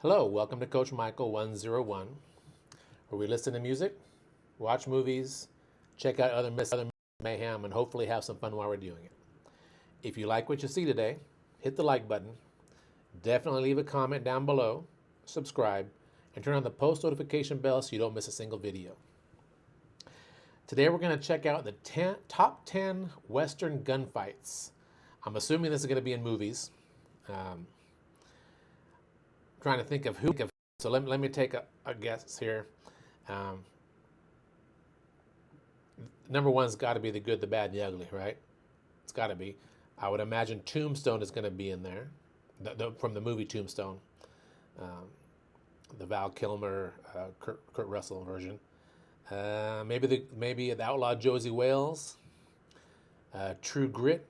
Hello, welcome to Coach Michael 101, where we listen to music, watch movies, check out other mayhem, and hopefully have some fun while we're doing it. If you like what you see today, hit the like button, definitely leave a comment down below, subscribe, and turn on the post notification bell so you don't miss a single video. Today we're going to check out the top 10 Western gunfights. I'm assuming this is going to be in movies. Trying to think of who. So let me take a guess here. Number one's got to be The Good, the Bad, and the Ugly, right? It's got to be. I would imagine Tombstone is going to be in there, from the movie Tombstone, the Val Kilmer, Kurt Russell version. Maybe the Outlaw Josie Wales, True Grit,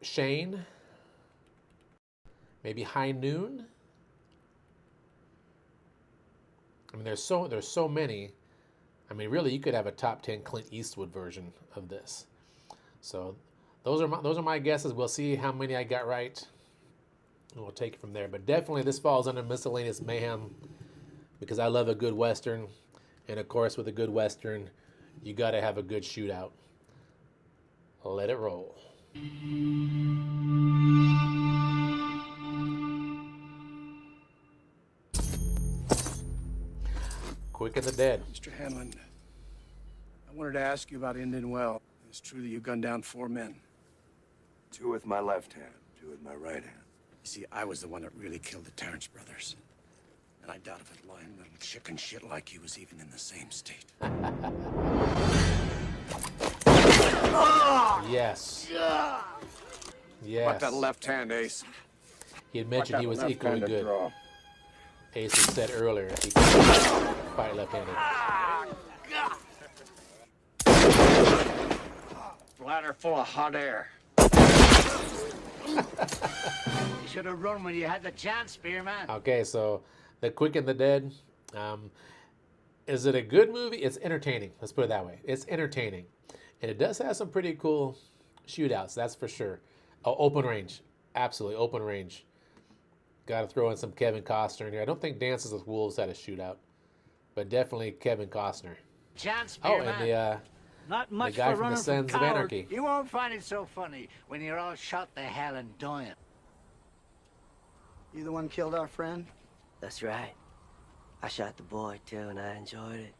Shane. Maybe High Noon. I mean, there's so many. I mean, really, you could have a top 10 Clint Eastwood version of this. So those are my guesses. We'll see how many I got right, and we'll take it from there. But definitely, this falls under miscellaneous mayhem because I love a good Western, and of course, with a good Western, you got to have a good shootout. Let it roll. Quick and the Dead. Mr. Hanlon, I wanted to ask you about Indian Well. It's true that you gunned down 4 men. 2 with my left hand, 2 with my right hand. You see, I was the one that really killed the Terrence brothers. And I doubt if a lying little chicken shit like you was even in the same state. Yes. Yes. Fuck that left hand, Ace. He had mentioned he was equally good. Ace had said earlier he could fight left-handed. Bladder full of hot air. You should have run when you had the chance, Spearman. Okay, so The Quick and the Dead. Is it a good movie? It's entertaining. Let's put it that way. It's entertaining. And it does have some pretty cool shootouts, that's for sure. Oh, open range. Absolutely, open range. Got to throw in some Kevin Costner in here. I don't think Dances with Wolves had a shootout, but definitely Kevin Costner. Chance, Oh, Spearman. and Not much the guy for from the running Sons of coward. Anarchy. You won't find it so funny when you're all shot to hell and dying. You the one killed our friend? That's right. I shot the boy, too, and I enjoyed it.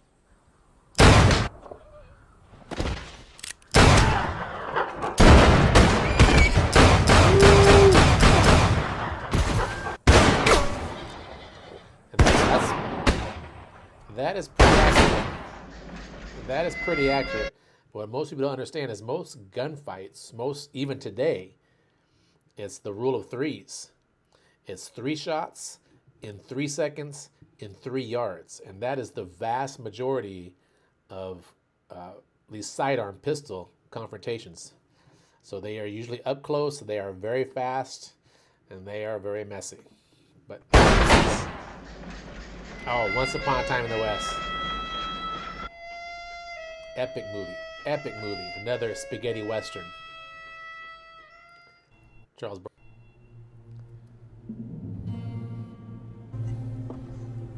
That is pretty accurate. That is pretty accurate. What most people don't understand is most gunfights, even today, it's the rule of threes. It's 3 shots in 3 seconds in 3 yards. And that is the vast majority of these sidearm pistol confrontations. So they are usually up close, they are very fast, and they are very messy. But oh, Once Upon a Time in the West. Epic movie. Epic movie. Another spaghetti western. Charles Brown.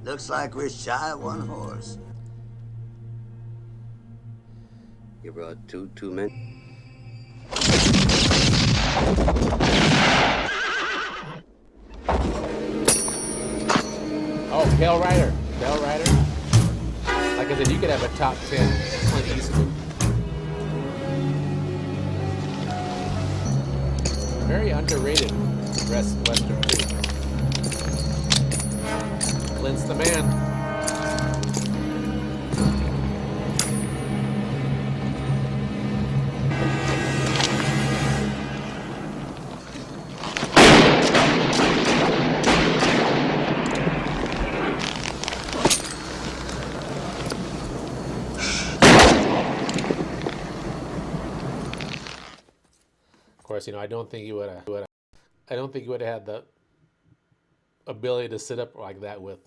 Looks like we're shy of 1 horse. You brought two men? Oh, Pale Rider. Pale Rider. Like I said, you could have a top 10 Clint Eastwood. Very underrated western too. Clint's the man. Of course, I don't think you would have. I don't think you would have had the ability to sit up like that with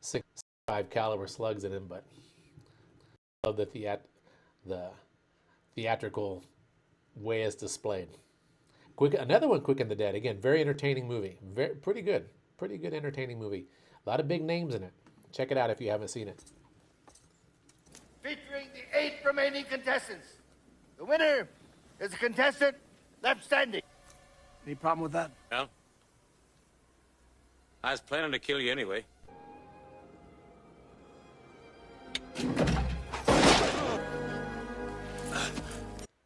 6.5 caliber slugs in him. But I love the theatrical way it's displayed. Another one, Quick and the Dead. Again, very entertaining movie. Pretty good entertaining movie. A lot of big names in it. Check it out if you haven't seen it. Featuring the 8 remaining contestants. The winner is the contestant left standing. Any problem with that? No. I was planning to kill you anyway.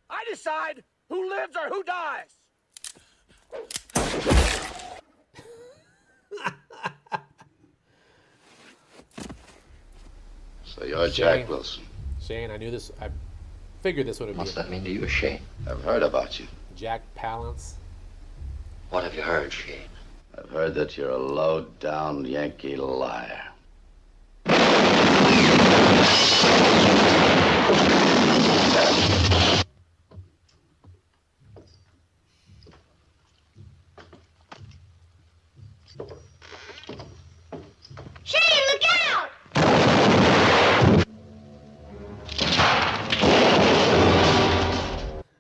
I decide who lives or who dies. So you're Jack Wilson. Shane, I knew this. I figured this would have been. What's that mean to you, Shane? I've heard about you. Jack Palance. What have you heard, Shane? I've heard that you're a low-down Yankee liar. Shane, look out!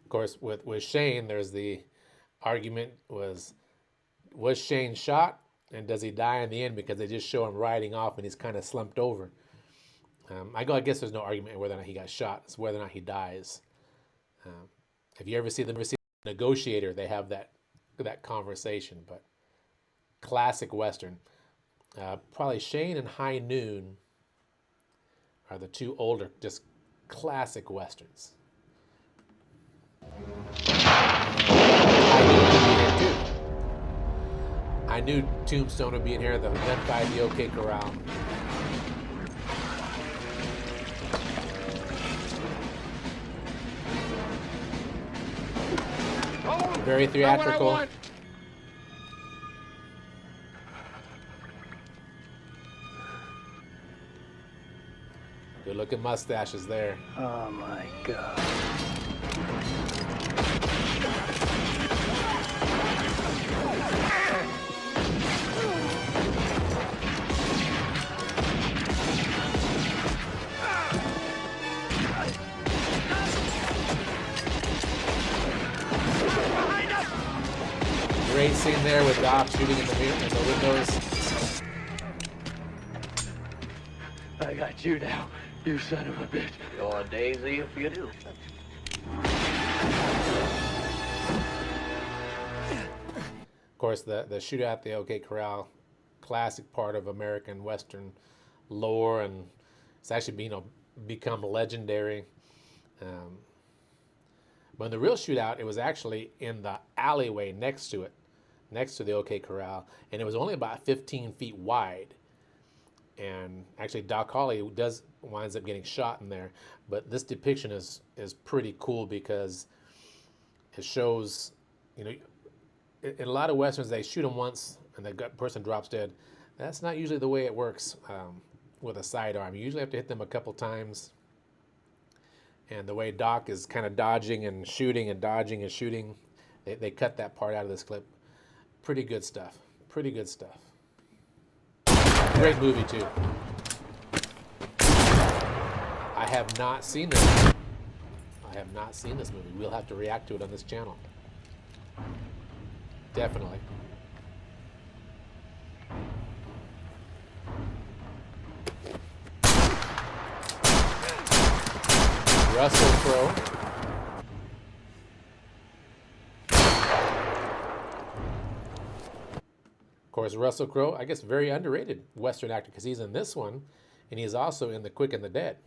Of course, with Shane, there's the argument was Shane shot, and does he die in the end, because they just show him riding off and he's kind of slumped over. I guess there's no argument whether or not he got shot. It's whether or not he dies. If you ever see the Negotiator, they have that conversation. But classic Western. Probably Shane and High Noon are the two older, just classic Westerns. I knew Tombstone would be in here, the Gunfight, the OK Corral. Very theatrical. Good looking mustaches there. Oh my God. Great scene there with Doc shooting in the windows. I got you now, you son of a bitch. Your days are if you do. Of course, the shootout at the OK Corral, classic part of American Western lore, and it's actually become legendary. But in the real shootout, it was actually in the alleyway next to the OK Corral, and it was only about 15 feet wide. And actually, Doc Holly winds up getting shot in there. But this depiction is pretty cool because it shows, in a lot of Westerns, they shoot them once and the person drops dead. That's not usually the way it works with a sidearm. You usually have to hit them a couple times. And the way Doc is kind of dodging and shooting and dodging and shooting, they cut that part out of this clip. Pretty good stuff. Pretty good stuff. Great movie, too. I have not seen this. I have not seen this movie. We'll have to react to it on this channel. Definitely. Russell Crowe. Of course, Russell Crowe, I guess very underrated Western actor because he's in this one, and he's also in The Quick and the Dead.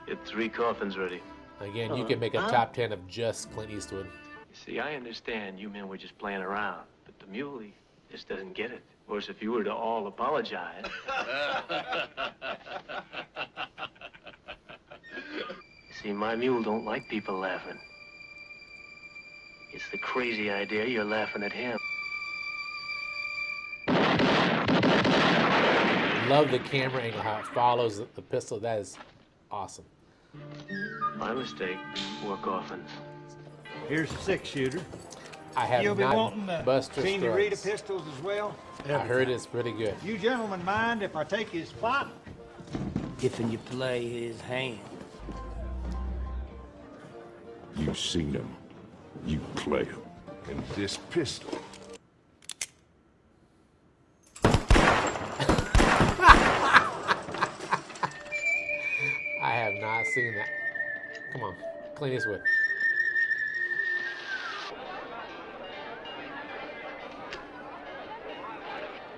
Get 3 coffins ready. Again, you can make a top 10 of just Clint Eastwood. See, I understand you men were just playing around, but the muley just doesn't get it. Of course, if you were to all apologize. See, my mule don't like people laughing. It's the crazy idea you're laughing at him. Love the camera angle, how it follows the pistol. That is awesome. My mistake. 4 coffins. Here's a 6-shooter. I have You'll be not wanting the Buster senorita Scruggs. pistols as well? I heard it's pretty good. You gentlemen mind if I take his spot? If you play his hand. You've seen him. You player. And this pistol. I have not seen that. Come on, Clint Eastwood.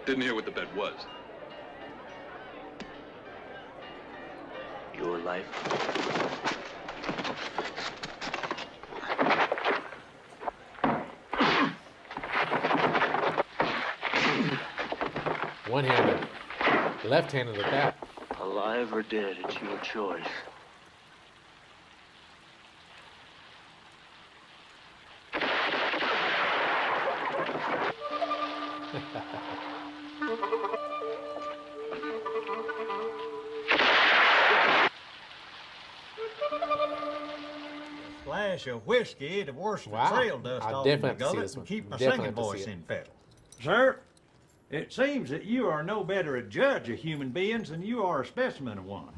Didn't hear what the bet was. Your life. One-handed. Left-handed at that. Alive or dead, it's your choice. Splash of whiskey to wash the Wow. trail dust I'll off definitely my have to see gullet this one. and keep my Definitely singing have to see voice it. in fettle. Sir, it seems that you are no better a judge of human beings than you are a specimen of one.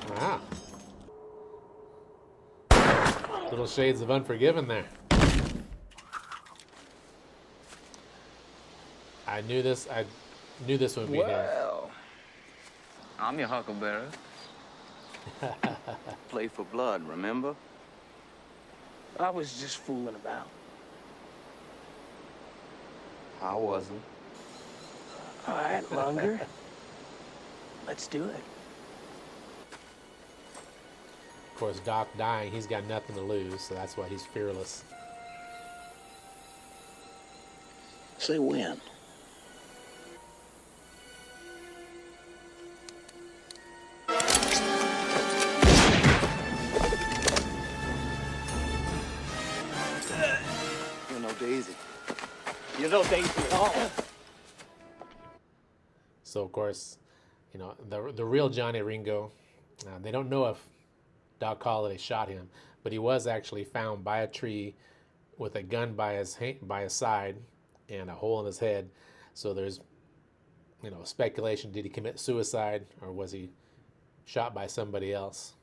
Wow. Little shades of Unforgiven there. I knew this would be Well, I'm your huckleberry. Play for blood, remember? I was just fooling about. I wasn't. All right, Munger. Let's do it. Of course, Doc dying, he's got nothing to lose, so that's why he's fearless. Say when. You're no Daisy. You know Daisy at all. So of course, you know, the real Johnny Ringo, they don't know if Doc Holliday shot him, but he was actually found by a tree with a gun by his side and a hole in his head. So there's, you know, speculation: did he commit suicide or was he shot by somebody else?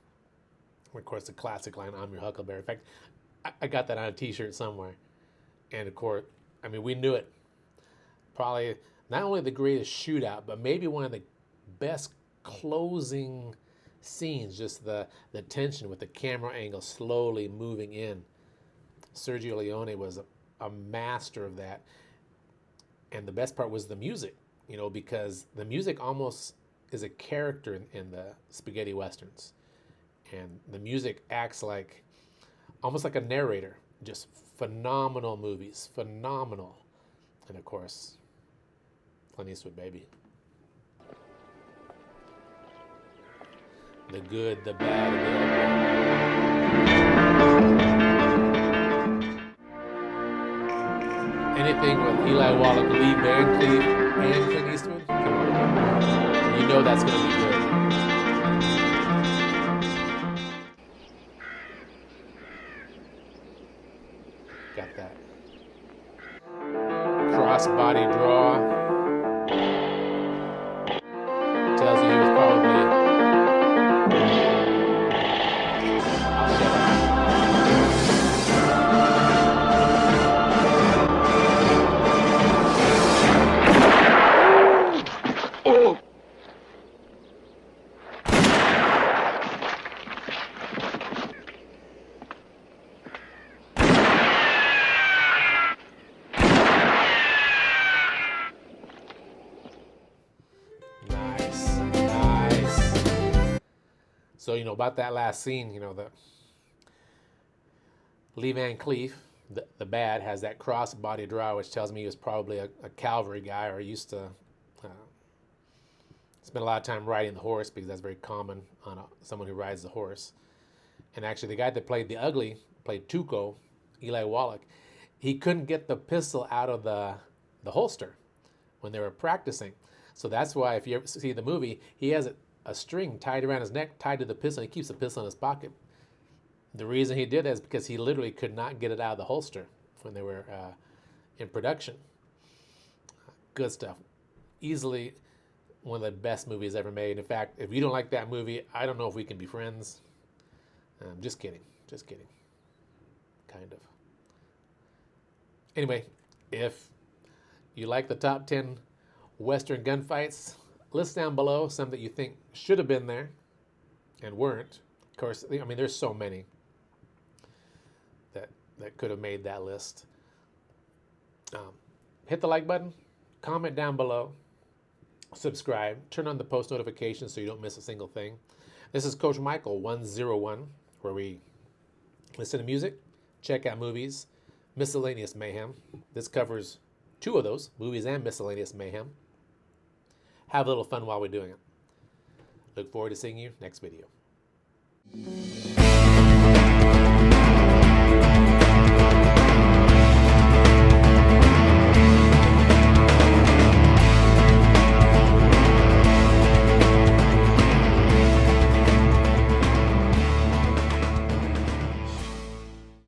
Of course, the classic line, "I'm your Huckleberry." In fact, I got that on a T-shirt somewhere. And of course, I mean, we knew it. Probably not only the greatest shootout, but maybe one of the best closing scenes. Just the tension with the camera angle slowly moving in. Sergio Leone was a master of that. And the best part was the music, you know, because the music almost is a character in the spaghetti westerns. And the music acts like, almost like a narrator. Just phenomenal movies, phenomenal. And of course, Clint Eastwood, baby. The good, the bad, and the ugly. Anything with Eli Wallach, Lee Van Cleef, and Clint Eastwood, come on. You know that's going to be good. Got that cross-body draw. Tells you he was probably... I'll shut up. Oh! So, you know, about that last scene, you know, the Lee Van Cleef, the bad, has that cross-body draw, which tells me he was probably a cavalry guy or used to spend a lot of time riding the horse, because that's very common on someone who rides the horse. And actually, the guy that played the ugly, played Tuco, Eli Wallach, he couldn't get the pistol out of the holster when they were practicing. So that's why, if you ever see the movie, he has a string tied around his neck, tied to the pistol. He keeps the pistol in his pocket. The reason he did that is because he literally could not get it out of the holster when they were in production. Good stuff. Easily one of the best movies ever made. In fact, if you don't like that movie, I don't know if we can be friends. Just kidding. Just kidding. Kind of. Anyway, if you like the top 10 Western gunfights, list down below some that you think should have been there and weren't. Of course, I mean, there's so many that could have made that list. Hit the like button, comment down below, subscribe, turn on the post notifications so you don't miss a single thing. This is Coach Michael 101, where we listen to music, check out movies, miscellaneous mayhem. This covers 2 of those, movies and miscellaneous mayhem. Have a little fun while we're doing it. Look forward to seeing you next video.